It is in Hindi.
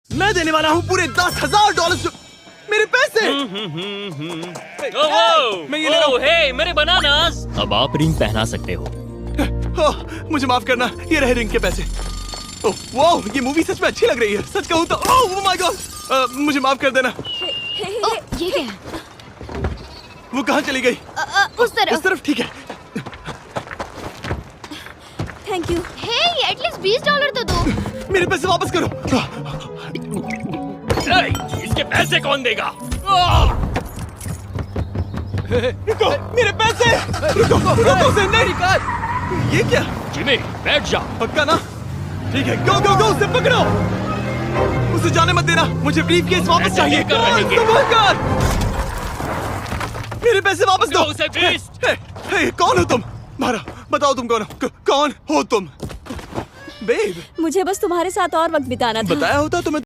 मैं देने वाला हूँ पूरे $10,000 मेरे पैसे। मैं ये ले रहा हूँ। हे मेरे बनानास। अब आप रिंग पहना सकते हो। मुझे माफ करना, ये रहे रिंग के पैसे। ओह वाओ, ये मूवी सच में अच्छी लग रही है। सच कहूँ तो ओह माय गॉड, मुझे माफ कर देना। ये क्या? वो कहाँ चली गई? उस तरफ। ठीक है। Thank you. हे एटलीस्ट $20 तो दो। मेरे पैसे वापस करो। इसके पैसे कौन देगा? रुको, मेरे पैसे। रुको उसे नहीं। ये क्या? जिमी बैठ जा। पक्का ना? ठीक है, गो उसे पकड़ो। उसे जाने मत देना। मुझे ब्रीफकेस वापस ऐसे चाहिए। नहीं कर रहेंगे। मेरे पैसे वापस दो। उसे beast। कौन हो तुम? मारा, बताओ तुम कौन हो तुम? बेब, मुझे बस तुम्हारे साथ और वक्त बिताना था। बताया होता तो मैं